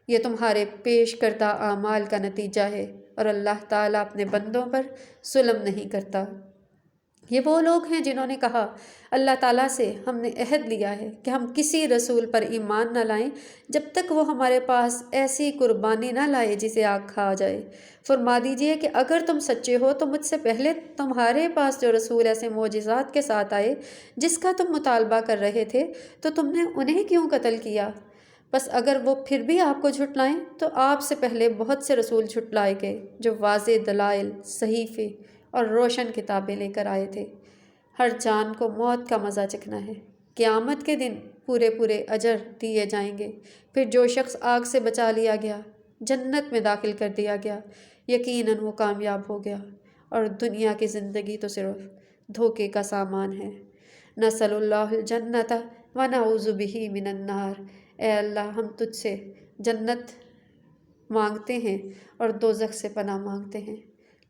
یہ تمہارے پیش کردہ اعمال کا نتیجہ ہے، اور اللہ تعالیٰ اپنے بندوں پر ظلم نہیں کرتا۔ یہ وہ لوگ ہیں جنہوں نے کہا اللہ تعالیٰ سے ہم نے عہد لیا ہے کہ ہم کسی رسول پر ایمان نہ لائیں جب تک وہ ہمارے پاس ایسی قربانی نہ لائے جسے آگ کھا جائے۔ فرما دیجئے کہ اگر تم سچے ہو تو مجھ سے پہلے تمہارے پاس جو رسول ایسے معجزات کے ساتھ آئے جس کا تم مطالبہ کر رہے تھے تو تم نے انہیں کیوں قتل کیا؟ بس اگر وہ پھر بھی آپ کو جھٹلائیں تو آپ سے پہلے بہت سے رسول جھٹلائے گئے جو واضح دلائل، صحیفے اور روشن کتابیں لے کر آئے تھے۔ ہر جان کو موت کا مزہ چکھنا ہے۔ قیامت کے دن پورے پورے اجر دیے جائیں گے۔ پھر جو شخص آگ سے بچا لیا گیا، جنت میں داخل کر دیا گیا، یقیناً وہ کامیاب ہو گیا، اور دنیا کی زندگی تو صرف دھوکے کا سامان ہے۔ نسأل اللہ الجنت ونعوذ بہ من النار۔ اے اللہ ہم تجھ سے جنت مانگتے ہیں اور دوزخ سے پناہ مانگتے ہیں۔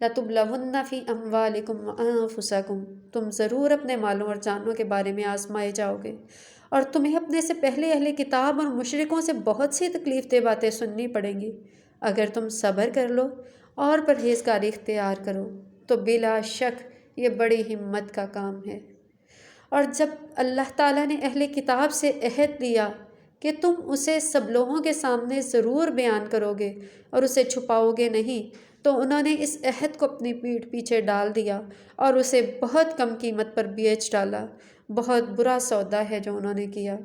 لَتُبْلَوُنَّ فِي أَمْوَالِكُمْ وَأَنفُسَكُمْ۔ تم ضرور اپنے مالوں اور جانوں کے بارے میں آزمائے جاؤ گے، اور تمہیں اپنے سے پہلے اہل کتاب اور مشرکوں سے بہت سی تکلیف دہ باتیں سننی پڑیں گی۔ اگر تم صبر کر لو اور پرہیزگاری اختیار کرو تو بلا شک یہ بڑی ہمت کا کام ہے۔ اور جب اللہ تعالیٰ نے اہل کتاب سے عہد لیا کہ تم اسے سب لوگوں کے سامنے ضرور بیان کرو گے اور اسے چھپاؤ گے نہیں، تو انہوں نے اس عہد کو اپنی پیٹھ پیچھے ڈال دیا اور اسے بہت کم قیمت پر بیچ ڈالا۔ بہت برا سودا ہے جو انہوں نے کیا۔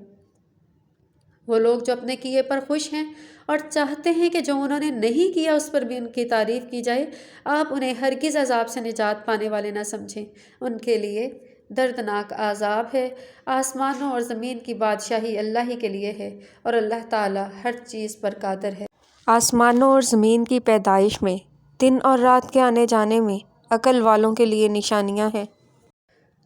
وہ لوگ جو اپنے کیے پر خوش ہیں اور چاہتے ہیں کہ جو انہوں نے نہیں کیا اس پر بھی ان کی تعریف کی جائے، آپ انہیں ہرگز عذاب سے نجات پانے والے نہ سمجھیں۔ ان کے لیے دردناک عذاب ہے۔ آسمانوں اور زمین کی بادشاہی اللہ ہی کے لیے ہے، اور اللہ تعالیٰ ہر چیز پر قادر ہے۔ آسمانوں اور زمین کی پیدائش میں، دن اور رات کے آنے جانے میں عقل والوں کے لیے نشانیاں ہیں۔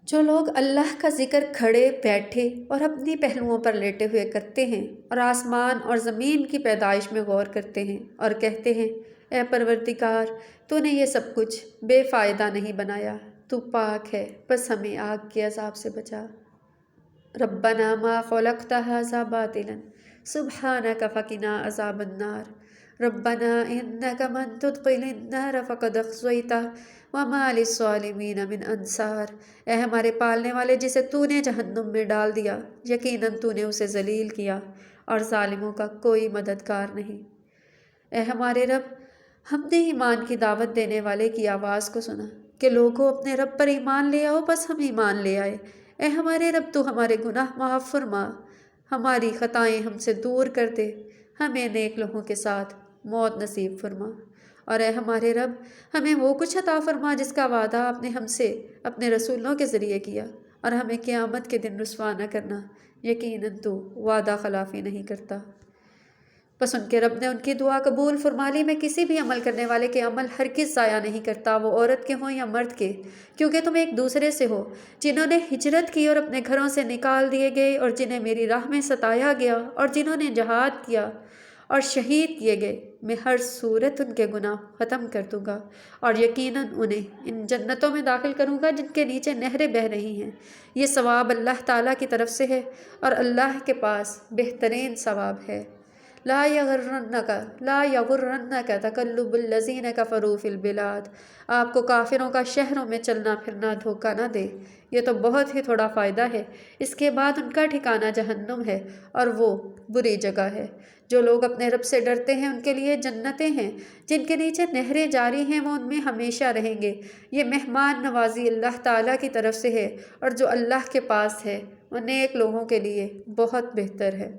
جو لوگ اللہ کا ذکر کھڑے بیٹھے اور اپنی پہلوؤں پر لیٹے ہوئے کرتے ہیں، اور آسمان اور زمین کی پیدائش میں غور کرتے ہیں اور کہتے ہیں اے پروردگار، تو نے یہ سب کچھ بے فائدہ نہیں بنایا، تو پاک ہے، بس ہمیں آگ کے عذاب سے بچا۔ ربنا ما خلقت ھذا باطلا سبحانک فقنا عذاب النار۔ ربنا انک من تدخل النار فقد اخزیتہ وما للظالمین من انصار۔ اے ہمارے پالنے والے، جسے تو نے جہنم میں ڈال دیا، یقیناً تو نے اسے ذلیل کیا، اور ظالموں کا کوئی مددگار نہیں۔ اے ہمارے رب، ہم نے ایمان کی دعوت دینے والے کی آواز کو سنا کہ لوگوں اپنے رب پر ایمان لے آؤ، بس ہم ایمان لے آئے۔ اے ہمارے رب، تو ہمارے گناہ معاف فرما، ہماری خطائیں ہم سے دور کر دے، ہمیں نیک لوگوں کے ساتھ موت نصیب فرما۔ اور اے ہمارے رب، ہمیں وہ کچھ عطا فرما جس کا وعدہ آپ نے ہم سے اپنے رسولوں کے ذریعے کیا، اور ہمیں قیامت کے دن رسوا نہ کرنا، یقیناً تو وعدہ خلافی نہیں کرتا۔ بس ان کے رب نے ان کی دعا قبول فرما لی۔ میں کسی بھی عمل کرنے والے کے عمل ہرگز ضائع نہیں کرتا، وہ عورت کے ہوں یا مرد کے، کیونکہ تم ایک دوسرے سے ہو۔ جنہوں نے ہجرت کی اور اپنے گھروں سے نکال دیے گئے، اور جنہیں میری راہ میں ستایا گیا، اور جنہوں نے جہاد کیا اور شہید کیے گئے، میں ہر صورت ان کے گناہ ختم کر دوں گا، اور یقیناً انہیں ان جنتوں میں داخل کروں گا جن کے نیچے نہریں بہہ رہی ہیں۔ یہ ثواب اللہ تعالیٰ کی طرف سے ہے، اور اللہ کے پاس بہترین ثواب ہے۔ لا یغرنک تقلب الذین کفروا فی البلاد، آپ کو کافروں کا شہروں میں چلنا پھرنا دھوکہ نہ دے، یہ تو بہت ہی تھوڑا فائدہ ہے، اس کے بعد ان کا ٹھکانہ جہنم ہے اور وہ بری جگہ ہے۔ جو لوگ اپنے رب سے ڈرتے ہیں ان کے لیے جنتیں ہیں جن کے نیچے نہریں جاری ہیں، وہ ان میں ہمیشہ رہیں گے۔ یہ مہمان نوازی اللہ تعالیٰ کی طرف سے ہے اور جو اللہ کے پاس ہے وہ نیک لوگوں کے لیے بہت بہتر ہے۔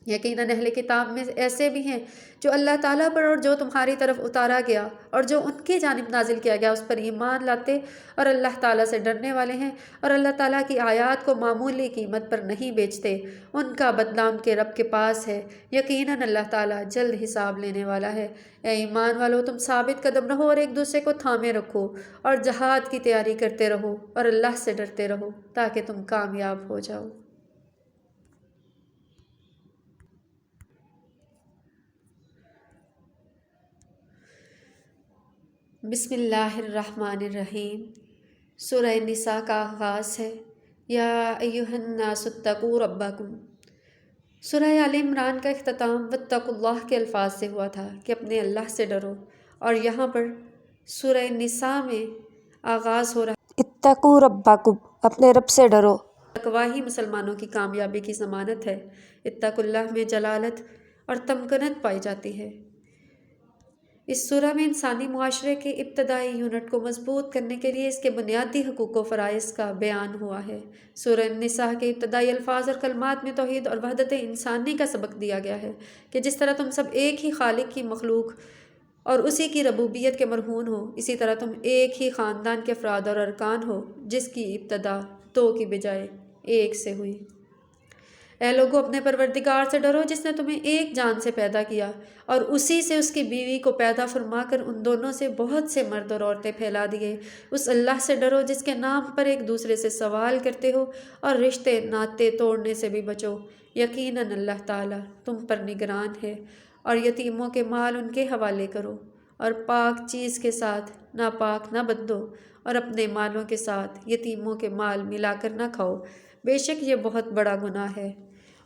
یقیناً اہل کتاب میں ایسے بھی ہیں جو اللہ تعالیٰ پر اور جو تمہاری طرف اتارا گیا اور جو ان کی جانب نازل کیا گیا اس پر ایمان لاتے اور اللہ تعالیٰ سے ڈرنے والے ہیں اور اللہ تعالیٰ کی آیات کو معمولی قیمت پر نہیں بیچتے، ان کا بدلہ ان کے رب کے پاس ہے۔ یقیناً اللہ تعالیٰ جلد حساب لینے والا ہے۔ اے ایمان والو، تم ثابت قدم رہو اور ایک دوسرے کو تھامے رکھو اور جہاد کی تیاری کرتے رہو اور اللہ سے ڈرتے رہو تاکہ تم کامیاب ہو جاؤ۔ بسم اللہ الرحمن الرحیم۔ سورہ نساء کا آغاز ہے، یا ایھا الناس اتقوا ربکم۔ سورہ آل عمران کا اختتام واتقوا اللہ کے الفاظ سے ہوا تھا کہ اپنے اللہ سے ڈرو، اور یہاں پر سورہ نساء میں آغاز ہو رہا ہے اتقوا ربکم، اپنے رب سے ڈرو۔ تقویٰ ہی مسلمانوں کی کامیابی کی ضمانت ہے۔ اتقوا اللہ میں جلالت اور تمکنت پائی جاتی ہے۔ اس سورہ میں انسانی معاشرے کے ابتدائی یونٹ کو مضبوط کرنے کے لیے اس کے بنیادی حقوق و فرائض کا بیان ہوا ہے۔ سورہ نساء کے ابتدائی الفاظ اور کلمات میں توحید اور وحدت انسانی کا سبق دیا گیا ہے کہ جس طرح تم سب ایک ہی خالق کی مخلوق اور اسی کی ربوبیت کے مرہون ہو، اسی طرح تم ایک ہی خاندان کے افراد اور ارکان ہو جس کی ابتدا دو کی بجائے ایک سے ہوئی۔ اے لوگو، اپنے پروردگار سے ڈرو جس نے تمہیں ایک جان سے پیدا کیا اور اسی سے اس کی بیوی کو پیدا فرما کر ان دونوں سے بہت سے مرد اور عورتیں پھیلا دیے۔ اس اللہ سے ڈرو جس کے نام پر ایک دوسرے سے سوال کرتے ہو اور رشتے ناطے توڑنے سے بھی بچو۔ یقیناً اللہ تعالیٰ تم پر نگران ہے۔ اور یتیموں کے مال ان کے حوالے کرو اور پاک چیز کے ساتھ ناپاک نہ بدلو اور اپنے مالوں کے ساتھ یتیموں کے مال ملا کر نہ کھاؤ، بے شک یہ بہت بڑا گناہ ہے۔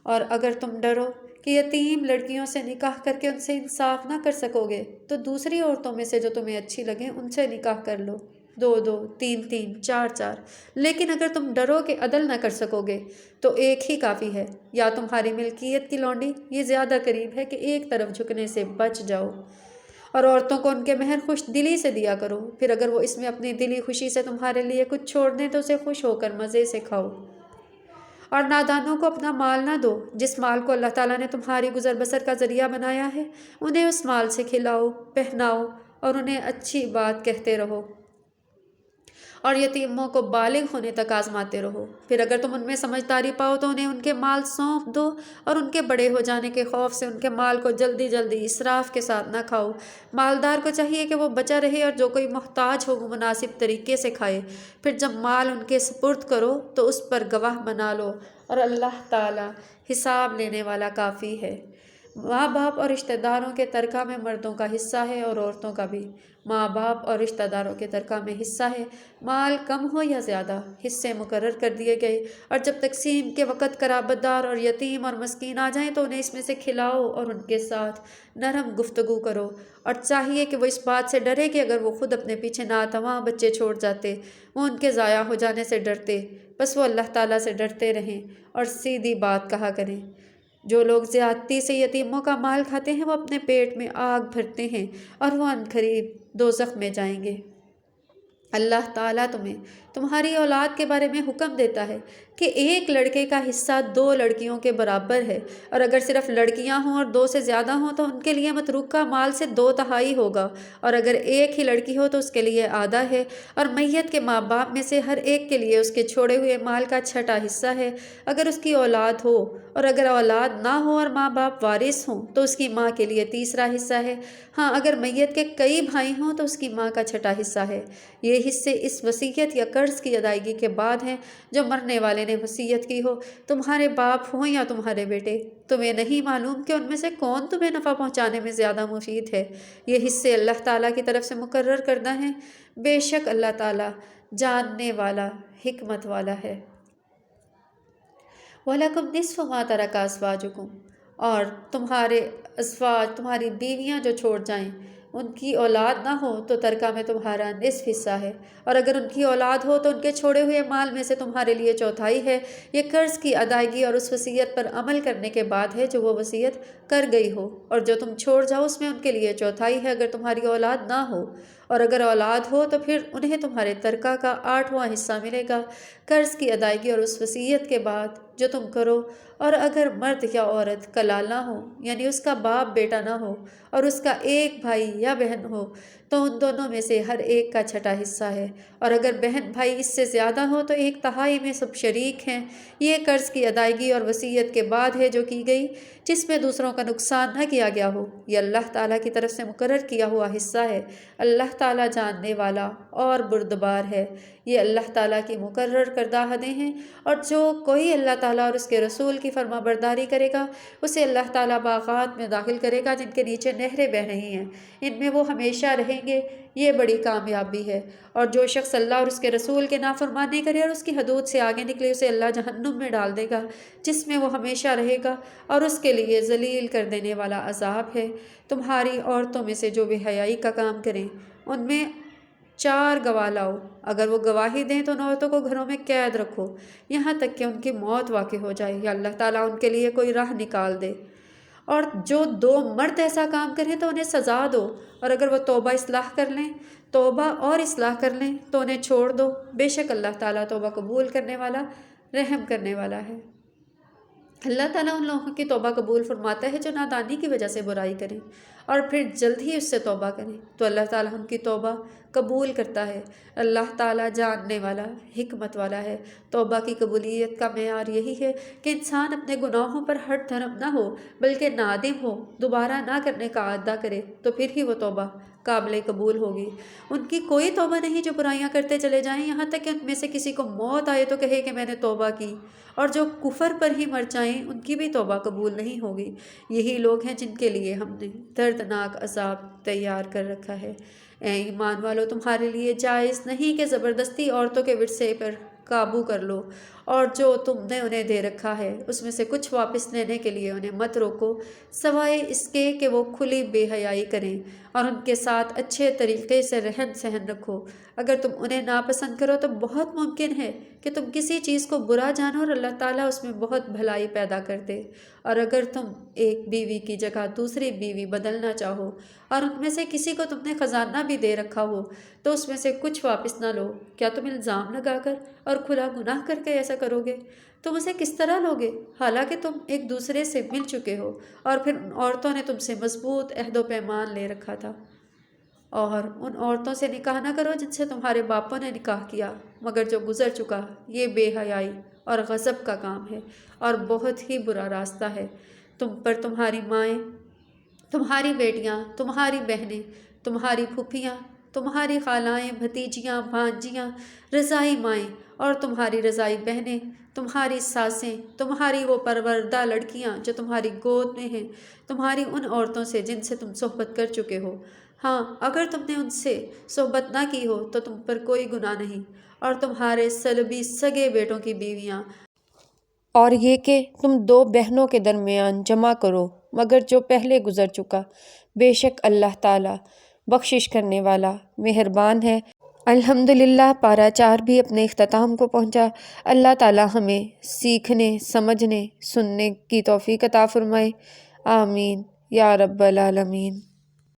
اور اگر تم ڈرو کہ یتیم لڑکیوں سے نکاح کر کے ان سے انصاف نہ کر سکو گے تو دوسری عورتوں میں سے جو تمہیں اچھی لگیں ان سے نکاح کر لو، 2 3 4 لیکن اگر تم ڈرو کہ عدل نہ کر سکو گے تو ایک ہی کافی ہے، یا تمہاری ملکیت کی لونڈی یہ زیادہ قریب ہے کہ ایک طرف جھکنے سے بچ جاؤ۔ اور عورتوں کو ان کے مہر خوش دلی سے دیا کرو، پھر اگر وہ اس میں اپنی دلی خوشی سے تمہارے لیے کچھ چھوڑ دیں تو اسے خوش ہو کر مزے سے کھاؤ۔ اور نادانوں کو اپنا مال نہ دو، جس مال کو اللہ تعالیٰ نے تمہاری گزر بسر کا ذریعہ بنایا ہے، انہیں اس مال سے کھلاؤ، پہناؤ اور انہیں اچھی بات کہتے رہو، اور یتیموں کو بالغ ہونے تک آزماتے رہو۔ پھر اگر تم ان میں سمجھداری پاؤ تو انہیں ان کے مال سونپ دو، اور ان کے بڑے ہو جانے کے خوف سے ان کے مال کو جلدی اسراف کے ساتھ نہ کھاؤ۔ مالدار کو چاہیے کہ وہ بچا رہے اور جو کوئی محتاج ہو وہ مناسب طریقے سے کھائے۔ پھر جب مال ان کے سپرد کرو تو اس پر گواہ بنا لو، اور اللہ تعالیٰ حساب لینے والا کافی ہے۔ ماں باپ اور رشتہ داروں کے ترکہ میں مردوں کا حصہ ہے اور عورتوں کا بھی۔ ماں باپ اور رشتہ داروں کے ترکہ میں حصہ ہے، مال کم ہو یا زیادہ، حصے مقرر کر دیے گئے، اور جب تقسیم کے وقت قرابت دار اور یتیم اور مسکین آ جائیں تو انہیں اس میں سے کھلاؤ اور ان کے ساتھ نرم گفتگو کرو، اور چاہیے کہ وہ اس بات سے ڈرے کہ اگر وہ خود اپنے پیچھے ناتواں بچے چھوڑ جاتے وہ ان کے ضائع ہو جانے سے ڈرتے، بس وہ اللہ تعالیٰ سے ڈرتے رہیں اور سیدھی بات کہا کریں۔ جو لوگ زیادتی سے یتیموں کا مال کھاتے ہیں وہ اپنے پیٹ میں آگ بھرتے ہیں اور وہ عنقریب دوزخ میں جائیں گے۔ اللہ تعالیٰ تمہیں تمہاری اولاد کے بارے میں حکم دیتا ہے کہ ایک لڑکے کا حصہ 2 لڑکیوں کے برابر ہے، اور اگر صرف لڑکیاں ہوں اور 2 سے زیادہ ہوں تو ان کے لیے متروکہ مال سے 2/3 ہوگا، اور اگر ایک ہی لڑکی ہو تو اس کے لیے آدھا ہے، اور میت کے ماں باپ میں سے ہر ایک کے لیے اس کے چھوڑے ہوئے مال کا 6واں حصہ ہے اگر اس کی اولاد ہو، اور اگر اولاد نہ ہو اور ماں باپ وارث ہوں تو اس کی ماں کے لیے 3واں حصہ ہے۔ ہاں، اگر میت کے کئی بھائی ہوں تو اس کی ماں کا 6واں حصہ ہے۔ یہ حصے اس وصیت یا قرض کی ادائیگی کے بعد ہیں جو مرنے والے نے وصیت کی ہو، تمہارے باپ ہوں یا تمہارے بیٹے۔ تمہیں نہیں معلوم کہ ان میں سے کون تمہیں نفع پہنچانے میں زیادہ مفید ہے؟ یہ حصے اللہ تعالیٰ کی طرف سے مقرر کردہ ہیں، بے شک اللہ تعالیٰ جاننے والا، حکمت والا ہے۔ وَلَكُمْ نِصْفُ مَا تَرَكَ أَزْوَاجُكُمْ، اور تمہارے ازواج تمہاری بیویاں جو چھوڑ جائیں ان کی اولاد نہ ہو تو ترکہ میں تمہارا نصف حصہ ہے، اور اگر ان کی اولاد ہو تو ان کے چھوڑے ہوئے مال میں سے تمہارے لیے چوتھائی ہے۔ یہ قرض کی ادائیگی اور اس وصیت پر عمل کرنے کے بعد ہے جو وہ وصیت کر گئی ہو، اور جو تم چھوڑ جاؤ اس میں ان کے لیے چوتھائی ہے اگر تمہاری اولاد نہ ہو، اور اگر اولاد ہو تو پھر انہیں تمہارے ترکہ کا 8واں حصہ ملے گا قرض کی ادائیگی اور اس وصیت کے بعد جو تم کرو۔ اور اگر مرد یا عورت کلالہ ہو یعنی اس کا باپ بیٹا نہ ہو اور اس کا ایک بھائی یا بہن ہو تو ان دونوں میں سے ہر ایک کا چھٹا حصہ ہے، اور اگر بہن بھائی اس سے زیادہ ہو تو 1/3 میں سب شریک ہیں۔ یہ قرض کی ادائیگی اور وصیت کے بعد ہے جو کی گئی جس میں دوسروں کا نقصان نہ کیا گیا ہو، یہ اللہ تعالیٰ کی طرف سے مقرر کیا ہوا حصہ ہے۔ اللہ تعالیٰ جاننے والا اور بردبار ہے۔ یہ اللہ تعالیٰ کی مقرر کردہ حدیں ہیں، اور جو کوئی اللہ تعالیٰ اور اس کے رسول کی فرما برداری کرے گا اسے اللہ تعالیٰ باغات میں داخل کرے گا جن کے نیچے نہریں بہہ رہی ہیں، ان میں وہ ہمیشہ رہیں گے، یہ بڑی کامیابی ہے۔ اور جو شخص اللہ اور اس کے رسول کے نافرمانی کرے اور اس کی حدود سے آگے نکلے اسے اللہ جہنم میں ڈال دے گا جس میں وہ ہمیشہ رہے گا، اور اس کے لیے ذلیل کر دینے والا عذاب ہے۔ تمہاری عورتوں میں سے جو بے حیائی کا کام کریں ان میں 4 گواہ لاؤ، اگر وہ گواہی دیں تو ان عورتوں کو گھروں میں قید رکھو یہاں تک کہ ان کی موت واقع ہو جائے یا اللہ تعالیٰ ان کے لیے کوئی راہ نکال دے۔ اور جو 2 مرد ایسا کام کریں تو انہیں سزا دو، اور اگر وہ توبہ اور اصلاح کر لیں تو انہیں چھوڑ دو، بے شک اللہ تعالیٰ توبہ قبول کرنے والا رحم کرنے والا ہے۔ اللہ تعالیٰ ان لوگوں کی توبہ قبول فرماتا ہے جو نادانی کی وجہ سے برائی کریں اور پھر جلد ہی اس سے توبہ کریں تو اللہ تعالیٰ ان کی توبہ قبول کرتا ہے۔ اللہ تعالیٰ جاننے والا حکمت والا ہے۔ توبہ کی قبولیت کا معیار یہی ہے کہ انسان اپنے گناہوں پر ہٹ دھرم نہ ہو بلکہ نادم ہو، دوبارہ نہ کرنے کا عہدہ کرے تو پھر ہی وہ توبہ قابل قبول ہوگی۔ ان کی کوئی توبہ نہیں جو برائیاں کرتے چلے جائیں یہاں تک کہ ان میں سے کسی کو موت آئے تو کہے کہ میں نے توبہ کی، اور جو کفر پر ہی مر جائیں ان کی بھی توبہ قبول نہیں ہوگی۔ یہی لوگ ہیں جن کے لیے ہم نے دردناک عذاب تیار کر رکھا ہے۔ اے ایمان والو، تمہارے لیے جائز نہیں کہ زبردستی عورتوں کے ورثے پر قابو کر لو، اور جو تم نے انہیں دے رکھا ہے اس میں سے کچھ واپس لینے کے لیے انہیں مت روکو، سوائے اس کے کہ وہ کھلی بے حیائی کریں، اور ان کے ساتھ اچھے طریقے سے رہن سہن رکھو۔ اگر تم انہیں ناپسند کرو تو بہت ممکن ہے کہ تم کسی چیز کو برا جانو اور اللہ تعالیٰ اس میں بہت بھلائی پیدا کر دے۔ اور اگر تم ایک بیوی کی جگہ دوسری بیوی بدلنا چاہو اور ان میں سے کسی کو تم نے خزانہ بھی دے رکھا ہو تو اس میں سے کچھ واپس نہ لو، کیا تم الزام لگا کر اور کھلا گناہ کر کے ایسا کرو گے؟ تم اسے کس طرح لوگے حالانکہ تم ایک دوسرے سے مل چکے ہو، اور پھر ان عورتوں نے تم سے مضبوط عہد و پیمان لے رکھا تھا۔ اور ان عورتوں سے نکاح نہ کرو جن سے تمہارے باپوں نے نکاح کیا مگر جو گزر چکا، یہ بے حیائی اور غضب کا کام ہے اور بہت ہی برا راستہ ہے۔ تم پر تمہاری مائیں، تمہاری بیٹیاں، تمہاری بہنیں، تمہاری پھوپھیاں، تمہاری خالائیں، بھتیجیاں، بھانجیاں، رضائی مائیں اور تمہاری رضائی بہنیں، تمہاری ساسیں، تمہاری وہ پروردہ لڑکیاں جو تمہاری گود میں ہیں، تمہاری ان عورتوں سے جن سے تم صحبت کر چکے ہو، ہاں اگر تم نے ان سے صحبت نہ کی ہو تو تم پر کوئی گناہ نہیں، اور تمہارے سلبی سگے بیٹوں کی بیویاں، اور یہ کہ تم 2 بہنوں کے درمیان جمع کرو مگر جو پہلے گزر چکا، بے شک اللہ تعالیٰ بخشش کرنے والا مہربان ہے۔ الحمدللہ پارہ 4 بھی اپنے اختتام کو پہنچا۔ اللہ تعالیٰ ہمیں سیکھنے، سمجھنے، سننے کی توفیق عطا فرمائے، آمین یا رب العالمین۔